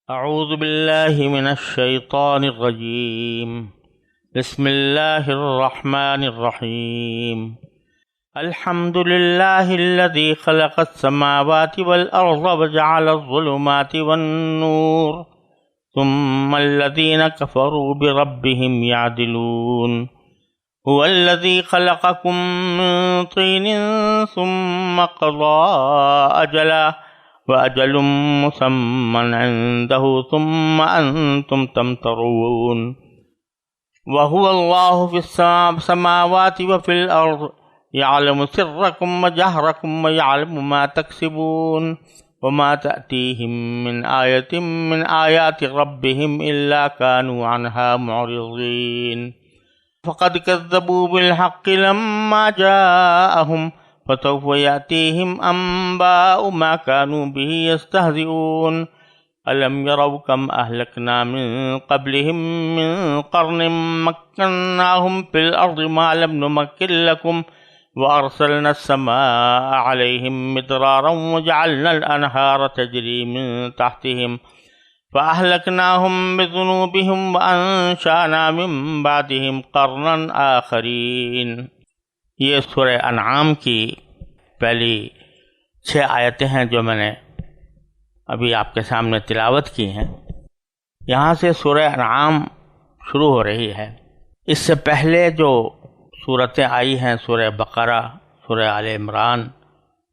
اعوذ باللہ من الشیطان الرجیم بسم اللہ الرحمن الرحیم الحمد للہ الذی خلق السماوات والارض وجعل الظلمات والنور ثم الذین کفروا بربهم يعدلون هو الذی خلقکم من طین ثم قضى اجلا وأجل مسمى عنده ثم أنتم تمترون وهو الله في السماوات وفي الأرض يعلم سركم وجهركم ويعلم ما تكسبون وما تأتيهم من آية من آيات ربهم إلا كانوا عنها معرضين فقد كذبوا بالحق لما جاءهم فسوف يأتيهم أنباء ما كانوا به يستهزئون ألم يروا كم أهلكنا من قبلهم من قرن مكناهم في الأرض ما لم نمكن لكم وأرسلنا السماء عليهم مدرارا وجعلنا الأنهار تجري من تحتهم فأهلكناهم بذنوبهم وأنشأنا من بعدهم قرنا آخرين۔ یہ سورہ انعام کی پہلی 6 آیتیں ہیں جو میں نے ابھی آپ کے سامنے تلاوت کی ہیں۔ یہاں سے سورہ انعام شروع ہو رہی ہے۔ اس سے پہلے جو صورتیں آئی ہیں سورہ بقرہ، سورہ آل عمران،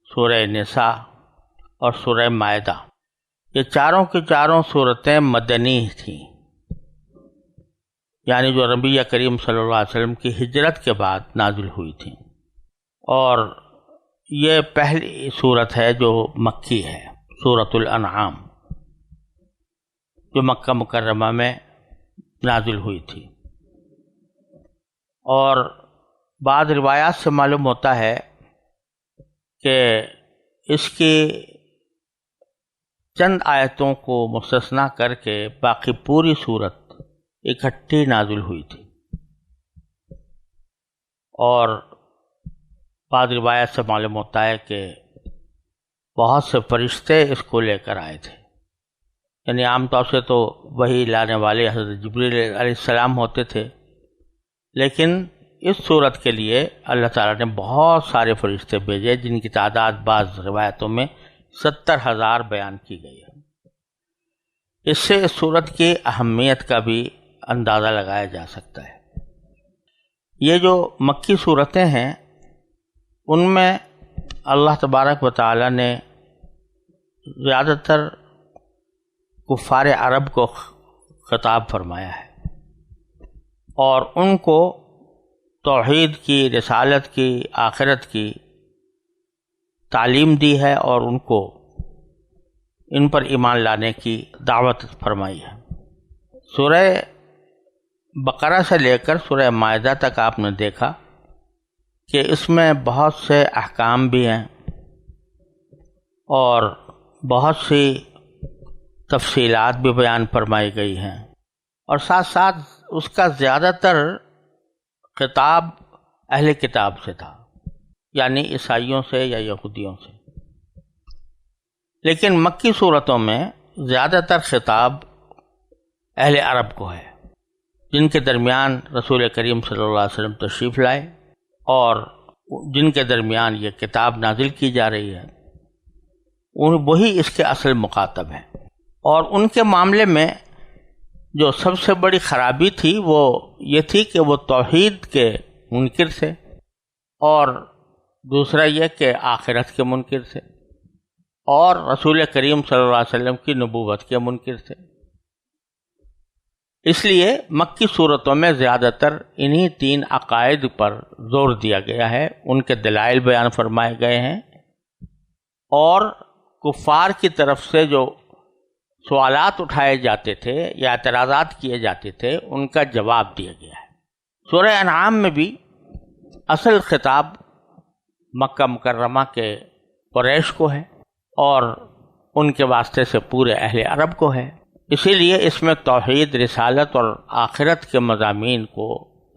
سورہ نساء اور سورہ مائدہ، یہ چاروں کی چاروں صورتیں مدنی تھیں، یعنی جو نبی کریم صلی اللہ علیہ وسلم کی ہجرت کے بعد نازل ہوئی تھیں، اور یہ پہلی صورت ہے جو مکی ہے، سورۃ الانعام، جو مکہ مکرمہ میں نازل ہوئی تھی۔ اور بعض روایات سے معلوم ہوتا ہے کہ اس کی چند آیتوں کو مستثنا کر کے باقی پوری صورت اکٹھی نازل ہوئی تھی، اور بعض روایت سے معلوم ہوتا ہے کہ بہت سے فرشتے اس کو لے کر آئے تھے، یعنی عام طور سے تو وہی لانے والے حضرت جبریل علیہ السلام ہوتے تھے، لیکن اس صورت کے لیے اللہ تعالیٰ نے بہت سارے فرشتے بھیجے، جن کی تعداد بعض روایتوں میں 70,000 بیان کی گئی ہے۔ اس سے اس صورت کی اہمیت کا بھی اندازہ لگایا جا سکتا ہے۔ یہ جو مکی صورتیں ہیں ان میں اللہ تبارک و تعالی نے زیادہ تر کفار عرب کو خطاب فرمایا ہے، اور ان کو توحید کی، رسالت کی، آخرت کی تعلیم دی ہے، اور ان کو ان پر ایمان لانے کی دعوت فرمائی ہے۔ سورہ بقرہ سے لے کر سورہ مائدہ تک آپ نے دیکھا کہ اس میں بہت سے احکام بھی ہیں اور بہت سی تفصیلات بھی بیان فرمائی گئی ہیں، اور ساتھ ساتھ اس کا زیادہ تر خطاب اہل کتاب سے تھا، یعنی عیسائیوں سے یا یہودیوں سے، لیکن مکی صورتوں میں زیادہ تر خطاب اہل عرب کو ہے، جن کے درمیان رسول کریم صلی اللہ علیہ وسلم تشریف لائے اور جن کے درمیان یہ کتاب نازل کی جا رہی ہے، وہی اس کے اصل مخاطب ہیں۔ اور ان کے معاملے میں جو سب سے بڑی خرابی تھی وہ یہ تھی کہ وہ توحید کے منکر تھے، اور دوسرا یہ کہ آخرت کے منکر تھے، اور رسول کریم صلی اللہ علیہ وسلم کی نبوت کے منکر تھے۔ اس لیے مکی صورتوں میں زیادہ تر انہی 3 عقائد پر زور دیا گیا ہے، ان کے دلائل بیان فرمائے گئے ہیں، اور کفار کی طرف سے جو سوالات اٹھائے جاتے تھے یا اعتراضات کیے جاتے تھے ان کا جواب دیا گیا ہے۔ سورہ انعام میں بھی اصل خطاب مکہ مکرمہ کے قریش کو ہے، اور ان کے واسطے سے پورے اہل عرب کو ہے، اسی لیے اس میں توحید، رسالت اور آخرت کے مضامین کو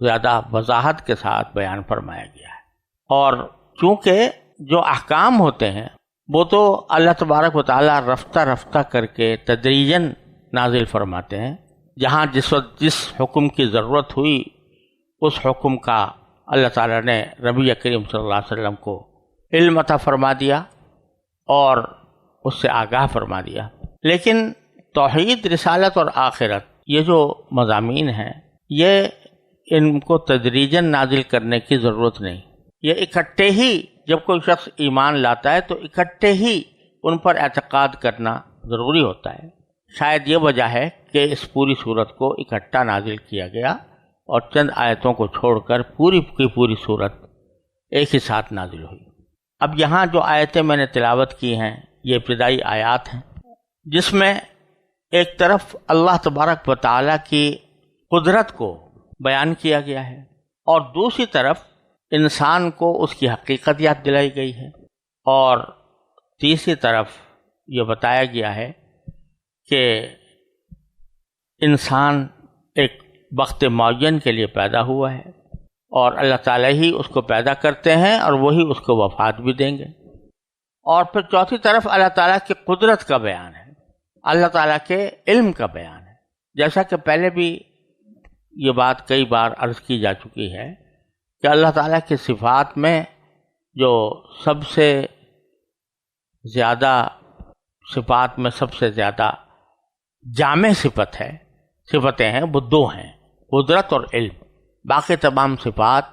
زیادہ وضاحت کے ساتھ بیان فرمایا گیا ہے۔ اور چونکہ جو احکام ہوتے ہیں وہ تو اللہ تبارک و تعالیٰ رفتہ رفتہ کر کے تدریجاً نازل فرماتے ہیں، جہاں جس وقت جس حکم کی ضرورت ہوئی اس حکم کا اللہ تعالیٰ نے نبی کریم صلی اللہ علیہ وسلم کو علم عطا فرما دیا اور اس سے آگاہ فرما دیا۔ لیکن توحید، رسالت اور آخرت، یہ جو مضامین ہیں، یہ ان کو تدریجاً نازل کرنے کی ضرورت نہیں، یہ اکٹھے ہی جب کوئی شخص ایمان لاتا ہے تو اکٹھے ہی ان پر اعتقاد کرنا ضروری ہوتا ہے۔ شاید یہ وجہ ہے کہ اس پوری صورت کو اکٹھا نازل کیا گیا اور چند آیتوں کو چھوڑ کر پوری کی پوری صورت ایک ہی ساتھ نازل ہوئی۔ اب یہاں جو آیتیں میں نے تلاوت کی ہیں یہ ابتدائی آیات ہیں، جس میں ایک طرف اللہ تبارک و تعالیٰ کی قدرت کو بیان کیا گیا ہے اور دوسری طرف انسان کو اس کی حقیقت یاد دلائی گئی ہے، اور تیسری طرف یہ بتایا گیا ہے کہ انسان ایک وقت معین کے لیے پیدا ہوا ہے اور اللہ تعالیٰ ہی اس کو پیدا کرتے ہیں اور وہی اس کو وفات بھی دیں گے۔ اور پھر چوتھی طرف اللہ تعالیٰ کی قدرت کا بیان ہے، اللہ تعالیٰ کے علم کا بیان ہے۔ جیسا کہ پہلے بھی یہ بات کئی بار عرض کی جا چکی ہے کہ اللہ تعالیٰ کی صفات میں جو سب سے زیادہ صفات میں سب سے زیادہ جامع صفتیں ہیں وہ دو ہیں، قدرت اور علم، باقی تمام صفات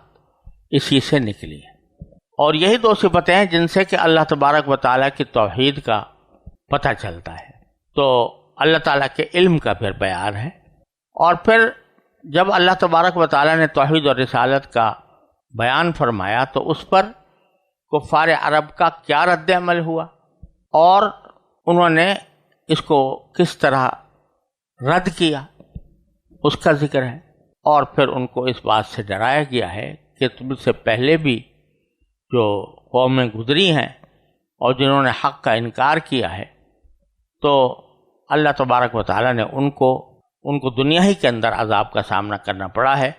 اسی سے نکلی ہیں، اور یہی دو صفتیں ہیں جن سے کہ اللہ تبارک و تعالیٰ کی توحید کا پتہ چلتا ہے۔ تو اللہ تعالیٰ کے علم کا پھر بیان ہے، اور پھر جب اللہ تبارک و تعالیٰ نے توحید اور رسالت کا بیان فرمایا تو اس پر کفار عرب کا کیا رد عمل ہوا اور انہوں نے اس کو کس طرح رد کیا اس کا ذکر ہے، اور پھر ان کو اس بات سے ڈرایا گیا ہے کہ تم سے پہلے بھی جو قومیں گزری ہیں اور جنہوں نے حق کا انکار کیا ہے تو اللہ تبارک و تعالیٰ نے ان کو دنیا ہی کے اندر عذاب کا سامنا کرنا پڑا ہے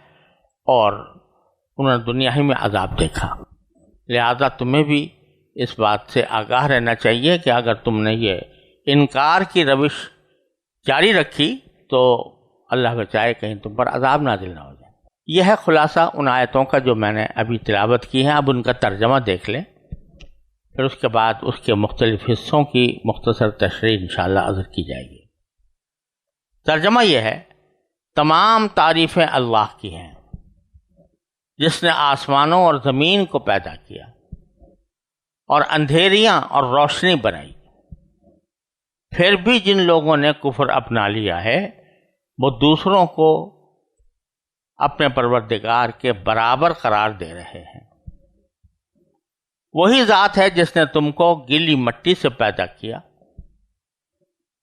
اور انہوں نے دنیا ہی میں عذاب دیکھا۔ لہذا تمہیں بھی اس بات سے آگاہ رہنا چاہیے کہ اگر تم نے یہ انکار کی روش جاری رکھی تو اللہ بچائے کہیں تم پر عذاب نازل نہ ہو جائے۔ یہ ہے خلاصہ ان آیتوں کا جو میں نے ابھی تلاوت کی ہیں۔ اب ان کا ترجمہ دیکھ لیں، پھر اس کے بعد اس کے مختلف حصوں کی مختصر تشریح انشاءاللہ عرض کی جائے گی۔ ترجمہ یہ ہے، تمام تعریفیں اللہ کی ہیں جس نے آسمانوں اور زمین کو پیدا کیا اور اندھیریاں اور روشنی بنائی۔ پھر بھی جن لوگوں نے کفر اپنا لیا ہے وہ دوسروں کو اپنے پروردگار کے برابر قرار دے رہے ہیں۔ وہی ذات ہے جس نے تم کو گیلی مٹی سے پیدا کیا،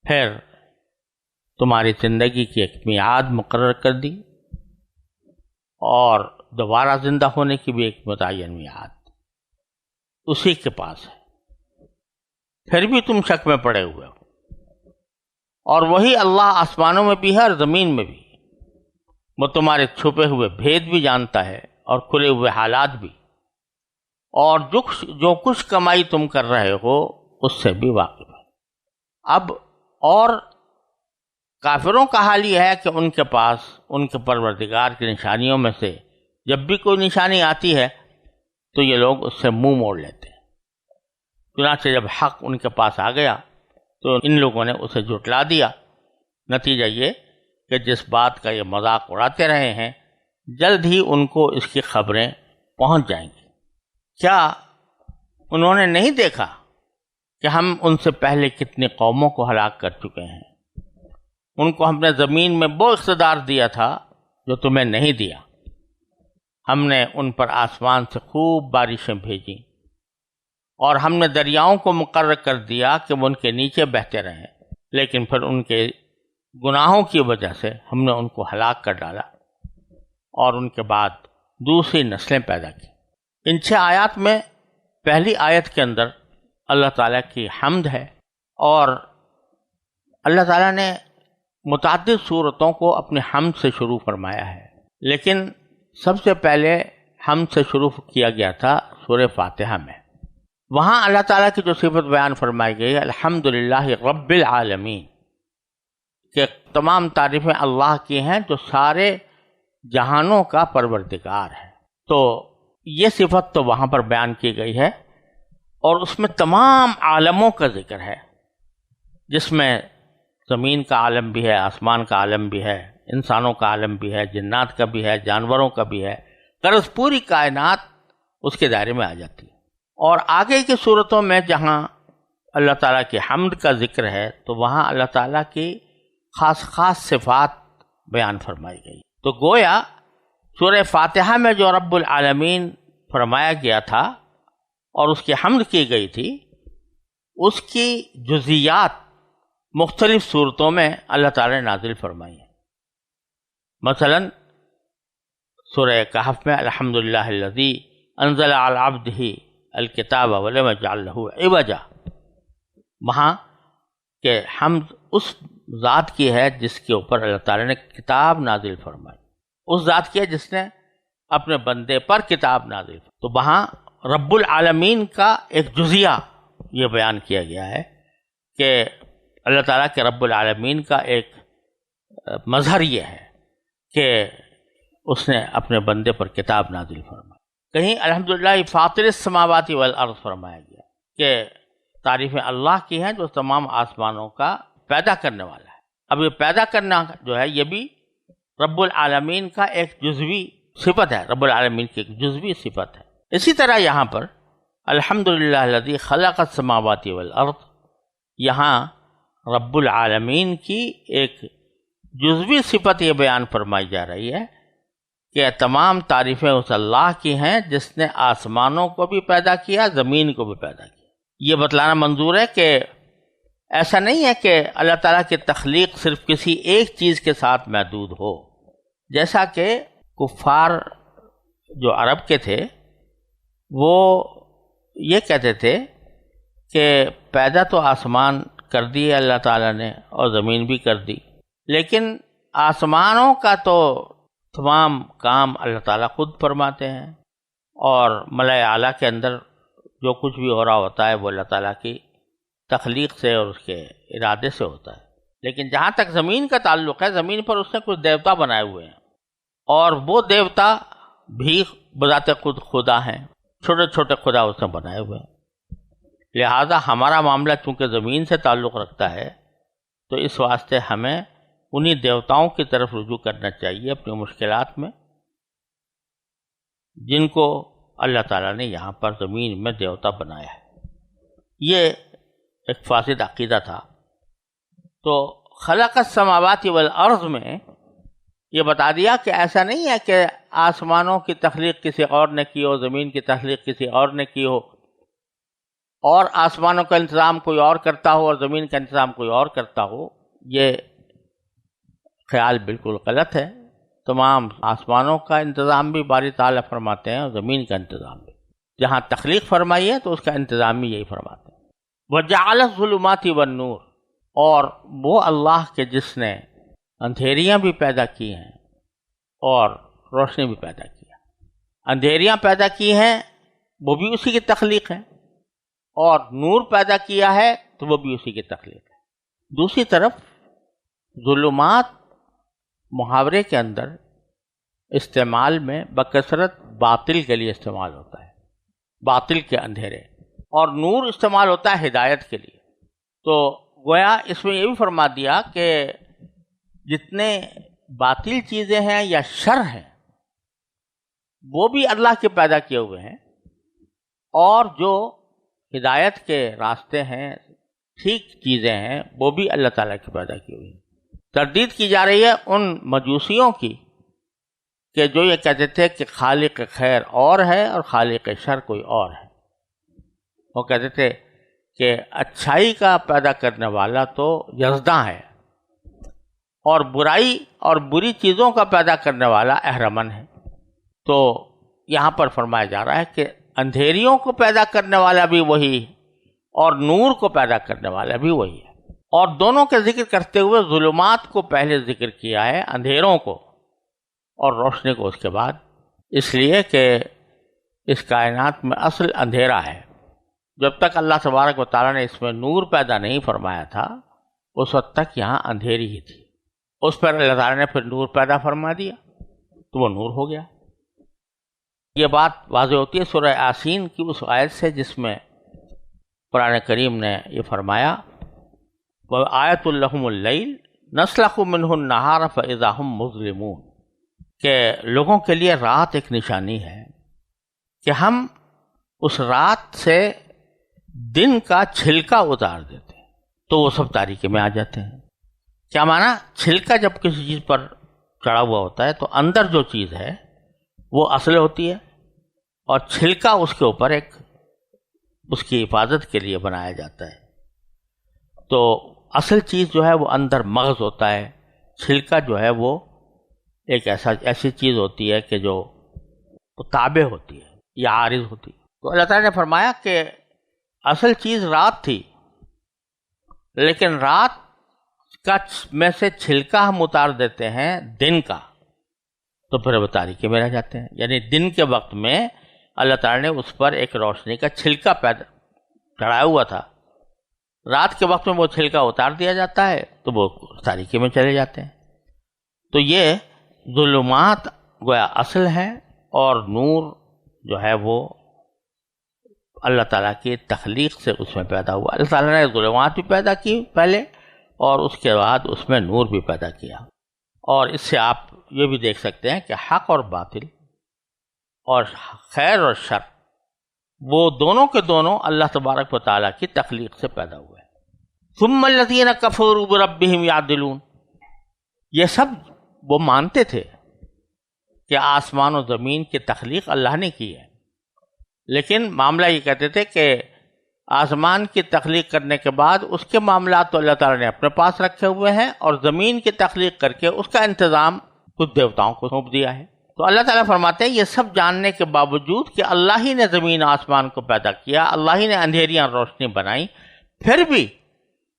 پھر تمہاری زندگی کی ایک میعاد مقرر کر دی اور دوبارہ زندہ ہونے کی بھی ایک متعین میعاد اسی کے پاس ہے، پھر بھی تم شک میں پڑے ہوئے ہو۔ اور وہی اللہ آسمانوں میں بھی ہے اور زمین میں بھی، وہ تمہارے چھپے ہوئے بھید بھی جانتا ہے اور کھلے ہوئے حالات بھی، اور جو کچھ کمائی تم کر رہے ہو اس سے بھی واقف ہے۔ اب اور کافروں کا حال یہ ہے کہ ان کے پاس ان کے پروردگار کی نشانیوں میں سے جب بھی کوئی نشانی آتی ہے تو یہ لوگ اس سے منہ موڑ لیتے ہیں۔ چنانچہ جب حق ان کے پاس آ گیا تو ان لوگوں نے اسے جھٹلا دیا۔ نتیجہ یہ کہ جس بات کا یہ مذاق اڑاتے رہے ہیں جلد ہی ان کو اس کی خبریں پہنچ جائیں گی۔ کیا انہوں نے نہیں دیکھا کہ ہم ان سے پہلے کتنی قوموں کو ہلاک کر چکے ہیں؟ ان کو ہم نے زمین میں وہ اقتدار دیا تھا جو تمہیں نہیں دیا۔ ہم نے ان پر آسمان سے خوب بارشیں بھیجیں اور ہم نے دریاؤں کو مقرر کر دیا کہ وہ ان کے نیچے بہتے رہیں، لیکن پھر ان کے گناہوں کی وجہ سے ہم نے ان کو ہلاک کر ڈالا اور ان کے بعد دوسری نسلیں پیدا کی۔ ان 6 آیات میں پہلی آیت کے اندر اللہ تعالیٰ کی حمد ہے، اور اللہ تعالیٰ نے متعدد صورتوں کو اپنے حمد سے شروع فرمایا ہے، لیکن سب سے پہلے حمد سے شروع کیا گیا تھا سورہ فاتحہ میں۔ وہاں اللہ تعالیٰ کی جو صفت بیان فرمائی گئی ہے، الحمدللہ رب العالمین، کہ تمام تعریفیں اللہ کی ہیں جو سارے جہانوں کا پروردگار ہے۔ تو یہ صفت تو وہاں پر بیان کی گئی ہے، اور اس میں تمام عالموں کا ذکر ہے، جس میں زمین کا عالم بھی ہے، آسمان کا عالم بھی ہے، انسانوں کا عالم بھی ہے، جنات کا بھی ہے، جانوروں کا بھی ہے، غرض پوری کائنات اس کے دائرے میں آ جاتی ہے۔ اور آگے کی صورتوں میں جہاں اللہ تعالیٰ کی حمد کا ذکر ہے تو وہاں اللہ تعالیٰ کی خاص خاص صفات بیان فرمائی گئی۔ تو گویا سورہ فاتحہ میں جو رب العالمین فرمایا گیا تھا اور اس کی حمد کی گئی تھی، اس کی جزیات مختلف صورتوں میں اللہ تعالیٰ نے نازل فرمائی ہیں۔ مثلا سورہ کہف میں الحمدللہ الذی انزل علی عبدہ الکتاب ولم یجعل لہ عوجا، وہاں کہ حمد اس ذات کی ہے جس کے اوپر اللہ تعالیٰ نے کتاب نازل فرمائی، اس ذات کی ہے جس نے اپنے بندے پر کتاب نازل فرمائی۔ تو وہاں رب العالمین کا ایک جزیہ یہ بیان کیا گیا ہے کہ اللہ تعالیٰ کے رب العالمین کا ایک مظہر یہ ہے کہ اس نے اپنے بندے پر کتاب نازل فرمائی۔ کہیں الحمدللہ فاطر السماوات والارض فرمایا گیا کہ تعریفیں اللہ کی ہیں جو تمام آسمانوں کا پیدا کرنے والا ہے۔ اب یہ پیدا کرنا جو ہے یہ بھی رب العالمین کا ایک جزوی صفت ہے، رب العالمین کی ایک جزوی صفت ہے۔ اسی طرح یہاں پر الحمدللہ الذی خلق السماوات والارض، یہاں رب العالمین کی ایک جزوی صفت یہ بیان فرمائی جا رہی ہے کہ تمام تعریفیں اس اللہ کی ہیں جس نے آسمانوں کو بھی پیدا کیا، زمین کو بھی پیدا کیا۔ یہ بتلانا منظور ہے کہ ایسا نہیں ہے کہ اللہ تعالیٰ کی تخلیق صرف کسی ایک چیز کے ساتھ محدود ہو، جیسا کہ کفار جو عرب کے تھے وہ یہ کہتے تھے کہ پیدا تو آسمان کر دی اللہ تعالیٰ نے اور زمین بھی کر دی، لیکن آسمانوں کا تو تمام کام اللہ تعالیٰ خود فرماتے ہیں، اور ملائے اعلیٰ کے اندر جو کچھ بھی ہو رہا ہوتا ہے وہ اللہ تعالیٰ کی تخلیق سے اور اس کے ارادے سے ہوتا ہے۔ لیکن جہاں تک زمین کا تعلق ہے، زمین پر اس نے کچھ دیوتا بنائے ہوئے ہیں، اور وہ دیوتا بھی بذات خود خدا ہیں، چھوٹے چھوٹے خدا اس نے بنائے ہوئے ہیں۔ لہذا ہمارا معاملہ چونکہ زمین سے تعلق رکھتا ہے تو اس واسطے ہمیں انہی دیوتاؤں کی طرف رجوع کرنا چاہیے اپنی مشکلات میں، جن کو اللہ تعالیٰ نے یہاں پر زمین میں دیوتا بنایا ہے۔ یہ ایک فاسد عقیدہ تھا۔ تو خلق السماوات والارض میں یہ بتا دیا کہ ایسا نہیں ہے کہ آسمانوں کی تخلیق کسی اور نے کی ہو، زمین کی تخلیق کسی اور نے کی ہو، اور آسمانوں کا انتظام کوئی اور کرتا ہو اور زمین کا انتظام کوئی اور کرتا ہو۔ یہ خیال بالکل غلط ہے۔ تمام آسمانوں کا انتظام بھی باری تعالیٰ فرماتے ہیں اور زمین کا انتظام بھی۔ جہاں تخلیق فرمائی ہے تو اس کا انتظام بھی یہی فرماتے ہیں۔ وَجَعَلَ الظُّلُمَاتِ وَالنُّورَ، اور وہ اللہ کے جس نے اندھیریاں بھی پیدا کی ہیں اور روشنی بھی پیدا کی ہے۔ اندھیریاں پیدا کی ہیں وہ بھی اسی کی تخلیق ہے، اور نور پیدا کیا ہے تو وہ بھی اسی کی تخلیق ہے۔ دوسری طرف ظلمات محاورے کے اندر استعمال میں بکثرت باطل کے لیے استعمال ہوتا ہے، باطل کے اندھیرے، اور نور استعمال ہوتا ہے ہدایت کے لیے۔ تو گویا اس میں یہ بھی فرما دیا کہ جتنے باطل چیزیں ہیں یا شر ہیں وہ بھی اللہ کے پیدا کیے ہوئے ہیں، اور جو ہدایت کے راستے ہیں، ٹھیک چیزیں ہیں، وہ بھی اللہ تعالیٰ کی پیدا کی ہوئی ہیں۔ تردید کی جا رہی ہے ان مجوسیوں کی کہ جو یہ کہتے تھے کہ خالق خیر اور ہے اور خالق شر کوئی اور ہے۔ وہ کہتے تھے کہ اچھائی کا پیدا کرنے والا تو یزداں ہے، اور برائی اور بری چیزوں کا پیدا کرنے والا اہرمن ہے۔ تو یہاں پر فرمایا جا رہا ہے کہ اندھیریوں کو پیدا کرنے والا بھی وہی اور نور کو پیدا کرنے والا بھی وہی ہے، اور دونوں کا ذکر کرتے ہوئے ظلمات کو پہلے ذکر کیا ہے، اندھیروں کو، اور روشنی کو اس کے بعد، اس لیے کہ اس کائنات میں اصل اندھیرا ہے۔ جب تک اللہ تبارک و تعالیٰ نے اس میں نور پیدا نہیں فرمایا تھا اس وقت تک یہاں اندھیری ہی تھی۔ اس پر اللہ تعالیٰ نے پھر نور پیدا فرما دیا تو وہ نور ہو گیا۔ یہ بات واضح ہوتی ہے سورہ یاسین کی اس آیت سے جس میں قرآن کریم نے یہ فرمایا وَآیَةٌ لَهُمُ اللَّيْلُ نَسْلَخُ مِنْهُ النَّهَارَ فَإِذَا هُمْ مُظْلِمُونَ، کہ لوگوں کے لیے رات ایک نشانی ہے کہ ہم اس رات سے دن کا چھلکا اتار دیتے ہیں تو وہ سب تاریکی میں آ جاتے ہیں۔ کیا معنی؟ چھلکا جب کسی چیز پر چڑھا ہوا ہوتا ہے تو اندر جو چیز ہے وہ اصل ہوتی ہے، اور چھلکا اس کے اوپر ایک اس کی حفاظت کے لیے بنایا جاتا ہے۔ تو اصل چیز جو ہے وہ اندر مغز ہوتا ہے، چھلکا جو ہے وہ ایک ایسی چیز ہوتی ہے کہ جو تابع ہوتی ہے یا عارض ہوتی ہے۔ تو اللہ تعالیٰ نے فرمایا کہ اصل چیز رات تھی، لیکن رات کا میں سے چھلکا ہم اتار دیتے ہیں دن کا تو پھر وہ تاریکی میں رہ جاتے ہیں۔ یعنی دن کے وقت میں اللہ تعالیٰ نے اس پر ایک روشنی کا چھلکا چڑھایا ہوا تھا، رات کے وقت میں وہ چھلکا اتار دیا جاتا ہے تو وہ تاریکی میں چلے جاتے ہیں۔ تو یہ ظلمات گویا اصل ہے، اور نور جو ہے وہ اللہ تعالیٰ کی تخلیق سے اس میں پیدا ہوا۔ اللہ تعالیٰ نے ظلمات بھی پیدا کی پہلے، اور اس کے بعد اس میں نور بھی پیدا کیا۔ اور اس سے آپ یہ بھی دیکھ سکتے ہیں کہ حق اور باطل اور خیر اور شر وہ دونوں کے دونوں اللہ تبارک و تعالیٰ کی تخلیق سے پیدا ہوئے۔ ثم الذین کفروا بربہم یعدلون، یہ سب وہ مانتے تھے کہ آسمان و زمین کی تخلیق اللہ نے کی ہے، لیکن معاملہ یہ کہتے تھے کہ آسمان کی تخلیق کرنے کے بعد اس کے معاملات تو اللہ تعالیٰ نے اپنے پاس رکھے ہوئے ہیں، اور زمین کی تخلیق کر کے اس کا انتظام کچھ دیوتاؤں کو سونپ دیا ہے۔ تو اللہ تعالیٰ فرماتے ہیں یہ سب جاننے کے باوجود کہ اللہ ہی نے زمین آسمان کو پیدا کیا، اللہ ہی نے اندھیریاں روشنی بنائی، پھر بھی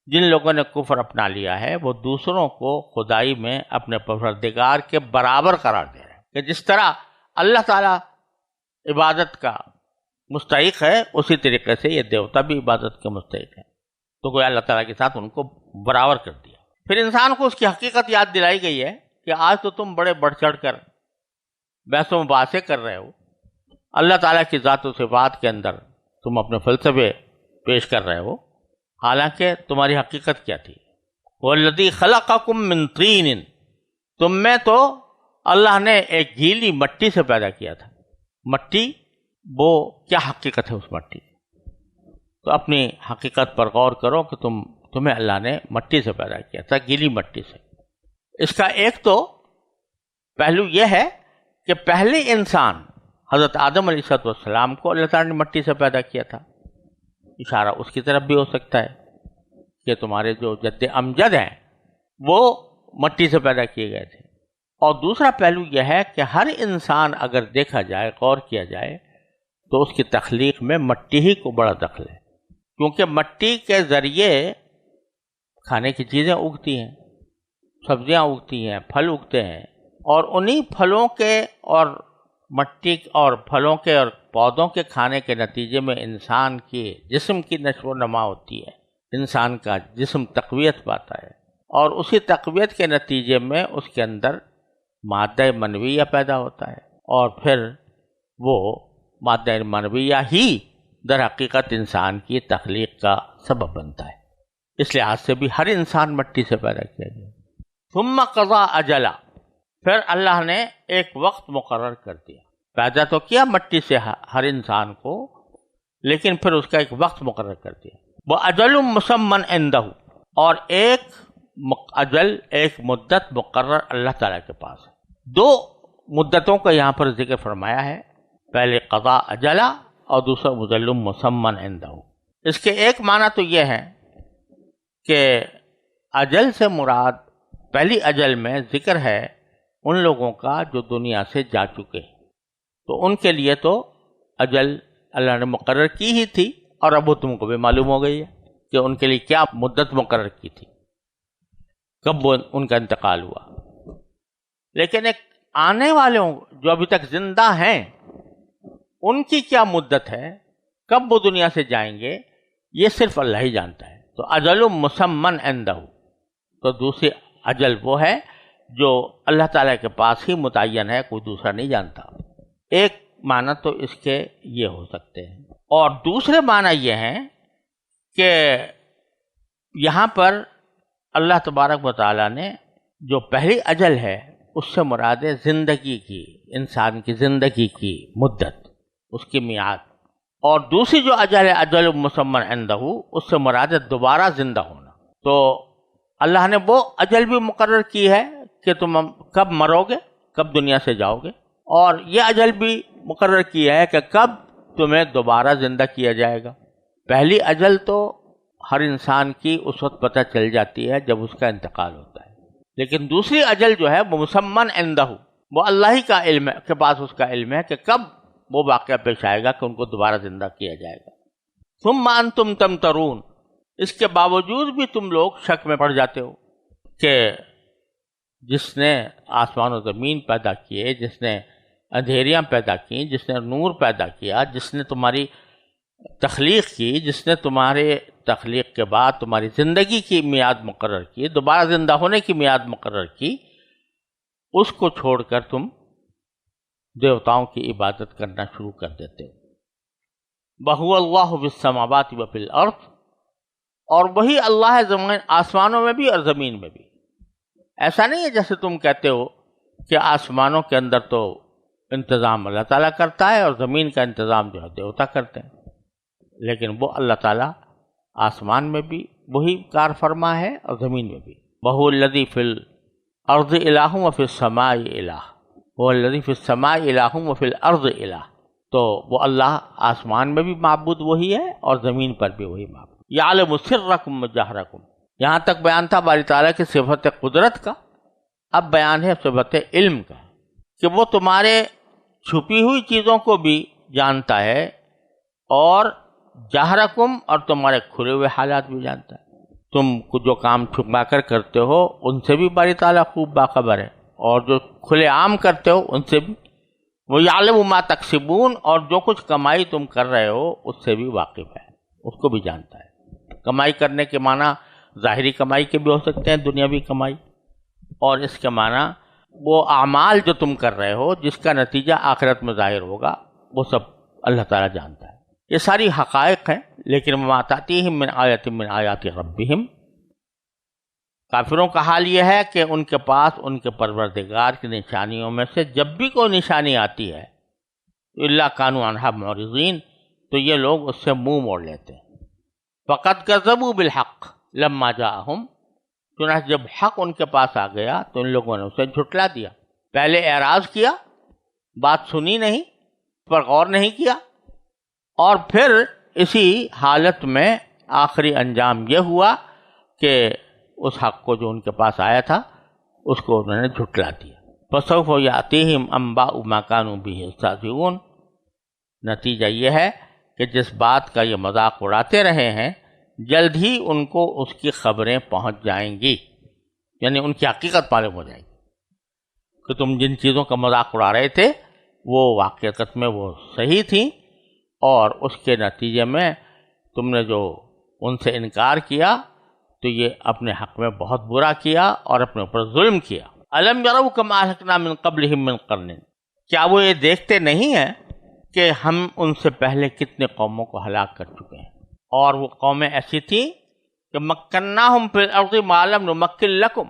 جن لوگوں نے کفر اپنا لیا ہے وہ دوسروں کو خدائی میں اپنے پروردگار کے برابر قرار دے رہے ہیں، کہ جس طرح اللہ تعالیٰ عبادت کا مستحق ہے اسی طریقے سے یہ دیوتا بھی عبادت کے مستحق ہے، تو کوئی اللہ تعالیٰ کے ساتھ ان کو برابر کر دیا۔ پھر انسان کو اس کی حقیقت یاد دلائی گئی ہے کہ آج تو تم بڑے بڑھ چڑھ کر بحث و مباحثے کر رہے ہو، اللہ تعالیٰ کی ذات و صفات کے اندر تم اپنے فلسفے پیش کر رہے ہو، حالانکہ تمہاری حقیقت کیا تھی؟ وَالَّذِي خَلَقَكُم مِّن طِينٍ، تم میں تو اللہ نے ایک گیلی مٹی سے پیدا کیا تھا۔ مٹی وہ کیا حقیقت ہے اس مٹی کی؟ تو اپنی حقیقت پر غور کرو کہ تمہیں اللہ نے مٹی سے پیدا کیا تھا، گیلی مٹی سے۔ اس کا ایک تو پہلو یہ ہے کہ پہلے انسان حضرت آدم علیہ السلام کو اللہ تعالیٰ نے مٹی سے پیدا کیا تھا، اشارہ اس کی طرف بھی ہو سکتا ہے کہ تمہارے جو جد امجد ہیں وہ مٹی سے پیدا کیے گئے تھے۔ اور دوسرا پہلو یہ ہے کہ ہر انسان اگر دیکھا جائے، غور کیا جائے، تو اس کی تخلیق میں مٹی ہی کو بڑا دخل ہے، کیونکہ مٹی کے ذریعے کھانے کی چیزیں اگتی ہیں، سبزیاں اگتی ہیں، پھل اگتے ہیں، اور انہی پھلوں کے اور مٹی اور پھلوں کے اور پودوں کے کھانے کے نتیجے میں انسان کے جسم کی نشو و نما ہوتی ہے، انسان کا جسم تقویت پاتا ہے، اور اسی تقویت کے نتیجے میں اس کے اندر مادہ منویہ پیدا ہوتا ہے، اور پھر وہ مادہ منویہ ہی در حقیقت انسان کی تخلیق کا سبب بنتا ہے۔ اس لحاظ سے بھی ہر انسان مٹی سے پیدا کیا گیا۔ ثم قضا اجلا، پھر اللہ نے ایک وقت مقرر کر دیا، پیدا تو کیا مٹی سے ہر انسان کو، لیکن پھر اس کا ایک وقت مقرر کر دیا۔ وہ اجل مسمن عندہ، اور ایک اجل، ایک مدت مقرر اللہ تعالیٰ کے پاس ہے۔ دو مدتوں کا یہاں پر ذکر فرمایا ہے، پہلے قضا اجلا اور دوسرا اجل مسمن عندہ۔ اس کے ایک معنی تو یہ ہے کہ اجل سے مراد پہلی اجل میں ذکر ہے ان لوگوں کا جو دنیا سے جا چکے، تو ان کے لیے تو اجل اللہ نے مقرر کی ہی تھی، اور اب وہ تم کو بھی معلوم ہو گئی ہے کہ ان کے لیے کیا مدت مقرر کی تھی، کب وہ ان کا انتقال ہوا۔ لیکن ایک آنے والوں جو ابھی تک زندہ ہیں ان کی کیا مدت ہے، کب وہ دنیا سے جائیں گے، یہ صرف اللہ ہی جانتا ہے۔ تو اجل مسمن عندہ، تو دوسری اجل وہ ہے جو اللہ تعالیٰ کے پاس ہی متعین ہے، کوئی دوسرا نہیں جانتا۔ ایک معنی تو اس کے یہ ہو سکتے ہیں، اور دوسرے معنی یہ ہیں کہ یہاں پر اللہ تبارک و تعالیٰ نے جو پہلی اجل ہے اس سے مراد ہے زندگی کی، انسان کی زندگی کی مدت، اس کی میعاد، اور دوسری جو اجل ہے اجل مسمى عنده، اس سے مراد ہے دوبارہ زندہ ہونا۔ تو اللہ نے وہ اجل بھی مقرر کی ہے کہ تم کب مرو گے، کب دنیا سے جاؤ گے، اور یہ اجل بھی مقرر کی ہے کہ کب تمہیں دوبارہ زندہ کیا جائے گا۔ پہلی اجل تو ہر انسان کی اس وقت پتہ چل جاتی ہے جب اس کا انتقال ہوتا ہے، لیکن دوسری اجل جو ہے وہ مسمى عنده، وہ اللہ ہی کا علم ہے، کے پاس اس کا علم ہے کہ کب وہ واقعہ پیش آئے گا کہ ان کو دوبارہ زندہ کیا جائے گا۔ ثم انتم تمترون، اس کے باوجود بھی تم لوگ شک میں پڑ جاتے ہو کہ جس نے آسمان و زمین پیدا کیے، جس نے اندھیریاں پیدا کی، جس نے نور پیدا کیا، جس نے تمہاری تخلیق کی، جس نے تمہارے تخلیق کے بعد تمہاری زندگی کی میعاد مقرر کی، دوبارہ زندہ ہونے کی میعاد مقرر کی، اس کو چھوڑ کر تم دیوتاؤں کی عبادت کرنا شروع کر دیتے ہو۔ وَهُوَ اللَّهُ فِي السَّمَاوَاتِ وَفِي الْأَرْضِ، اور وہی اللہ ہے زمین آسمانوں میں بھی اور زمین میں بھی۔ ایسا نہیں ہے جیسے تم کہتے ہو کہ آسمانوں کے اندر تو انتظام اللہ تعالیٰ کرتا ہے اور زمین کا انتظام جو ہے دیوتا کرتے ہیں، لیکن وہ اللہ تعالیٰ آسمان میں بھی وہی کار فرما ہے اور زمین میں بھی۔ وَهُوَ الَّذِي فِي الْأَرْضِ إِلَٰهٌ وَفِي السَّمَاءِ إِلَٰهٌ وَهُوَ الَّذِي فِي السَّمَاءِ إِلَٰهٌ وَفِي الْأَرْضِ إِلَٰهٌ، تو وہ اللہ آسمان میں بھی معبود وہی ہے اور زمین پر بھی وہی معبود۔ یعلم سرکم وجہرکم، یہاں تک بیان تھا باری تعالیٰ کی صفت قدرت کا، اب بیان ہے صفت علم کا، کہ وہ تمہارے چھپی ہوئی چیزوں کو بھی جانتا ہے اور جہرکم، اور تمہارے کھلے ہوئے حالات بھی جانتا ہے۔ تم جو کام چھپا کر کرتے ہو ان سے بھی باری تعالیٰ خوب باخبر ہے، اور جو کھلے عام کرتے ہو ان سے بھی۔ وہ یعلم ما تکسبون، اور جو کچھ کمائی تم کر رہے ہو اس سے بھی واقف ہے، اس کو بھی جانتا ہے۔ کمائی کرنے کے معنی ظاہری کمائی کے بھی ہو سکتے ہیں، دنیاوی کمائی، اور اس کے معنی وہ اعمال جو تم کر رہے ہو جس کا نتیجہ آخرت میں ظاہر ہوگا، وہ سب اللہ تعالیٰ جانتا ہے۔ یہ ساری حقائق ہیں، لیکن وما تأتیہم من آیۃ من آیات ربہم، کافروں کا حال یہ ہے کہ ان کے پاس ان کے پروردگار کی نشانیوں میں سے جب بھی کوئی نشانی آتی ہے الا کانوا عنہا معرضین، تو یہ لوگ اس سے منہ موڑ لیتے ہیں۔ فقد کذبوا بالحق لما جاءہم، چنانچہ جب حق ان کے پاس آ گیا تو ان لوگوں نے اسے جھٹلا دیا۔ پہلے اعراض کیا، بات سنی نہیں، اس پر غور نہیں کیا، اور پھر اسی حالت میں آخری انجام یہ ہوا کہ اس حق کو جو ان کے پاس آیا تھا اس کو انہوں نے جھٹلا دیا۔ فسوف یأتیہم انباء ما کانوا بہ یستہزئون، نتیجہ یہ ہے کہ جس بات کا یہ مذاق اڑاتے رہے ہیں جلد ہی ان کو اس کی خبریں پہنچ جائیں گی، یعنی ان کی حقیقت معلوم ہو جائے گی کہ تم جن چیزوں کا مذاق اڑا رہے تھے وہ واقعات میں وہ صحیح تھیں، اور اس کے نتیجے میں تم نے جو ان سے انکار کیا تو یہ اپنے حق میں بہت برا کیا اور اپنے اوپر ظلم کیا۔ الم یروا کما اہلکنا من قبلہم من قرن، کیا وہ یہ دیکھتے نہیں ہیں کہ ہم ان سے پہلے کتنے قوموں کو ہلاک کر چکے ہیں، اور وہ قومیں ایسی تھیں کہ مکناہم فی الارض ما لم نمکن لکم،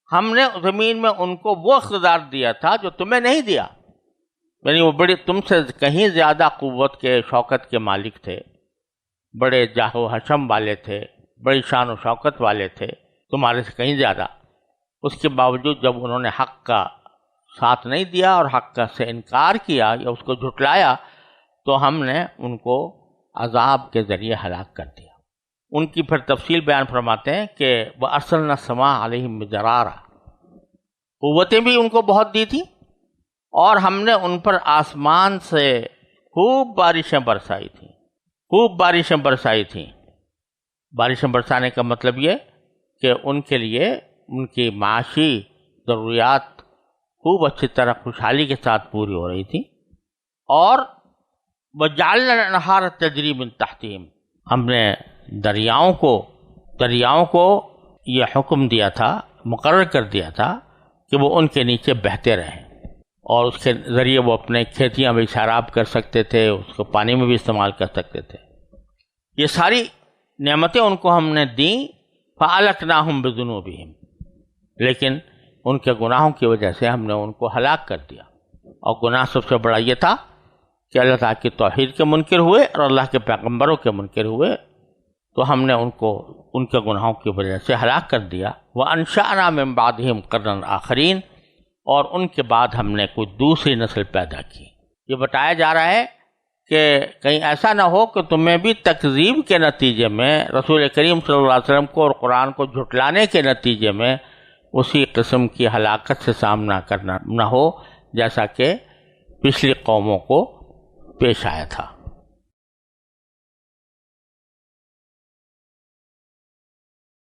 ہم نے زمین میں ان کو وہ اقتدار دیا تھا جو تمہیں نہیں دیا، یعنی وہ بڑی تم سے کہیں زیادہ قوت کے شوکت کے مالک تھے، بڑے جاہ و حشم والے تھے، بڑی شان و شوکت والے تھے تمہارے سے کہیں زیادہ۔ اس کے باوجود جب انہوں نے حق کا ساتھ نہیں دیا اور حق کا سے انکار کیا یا اس کو جھٹلایا تو ہم نے ان کو عذاب کے ذریعے ہلاک کر دیا۔ ان کی پھر تفصیل بیان فرماتے ہیں کہ وَأَرْسَلْنَا السَّمَاءَ عَلَيْهِمْ مِدْرَارًا، قوتیں بھی ان کو بہت دی تھی اور ہم نے ان پر آسمان سے خوب بارشیں برسائی تھیں، خوب بارشیں برسائی تھیں۔ بارشیں برسانے کا مطلب یہ کہ ان کے لیے ان کی معاشی ضروریات خوب اچھی طرح خوشحالی کے ساتھ پوری ہو رہی تھی۔ اور وَجَعَلْنَا الْأَنْهَارَ تَجْرِي مِن تَحْتِهِمْ، ہم نے دریاؤں کو یہ حکم دیا تھا، مقرر کر دیا تھا کہ وہ ان کے نیچے بہتے رہیں، اور اس کے ذریعے وہ اپنے کھیتیاں بھی سیراب کر سکتے تھے، اس کو پانی میں بھی استعمال کر سکتے تھے۔ یہ ساری نعمتیں ان کو ہم نے دیں، فَأَلَكْنَاهُمْ بِذُنُوبِهِمْ، لیکن ان کے گناہوں کی وجہ سے ہم نے ان کو ہلاک کر دیا۔ اور گناہ سب سے بڑا یہ تھا کہ اللہ تعالیٰ کی توحید کے منکر ہوئے اور اللہ کے پیغمبروں کے منکر ہوئے، تو ہم نے ان کو ان کے گناہوں کی وجہ سے ہلاک کر دیا۔ وَأَنشَأْنَا مِن بَعْدِهِمْ قَرْنًا آخَرِينَ، اور ان کے بعد ہم نے کوئی دوسری نسل پیدا کی۔ یہ بتایا جا رہا ہے کہ کہیں ایسا نہ ہو کہ تمہیں بھی تکذیب کے نتیجے میں رسول کریم صلی اللہ علیہ وسلم کو اور قرآن کو جھٹلانے کے نتیجے میں اسی قسم کی ہلاکت سے سامنا کرنا نہ ہو جیسا کہ پچھلی قوموں کو پیش آیا تھا۔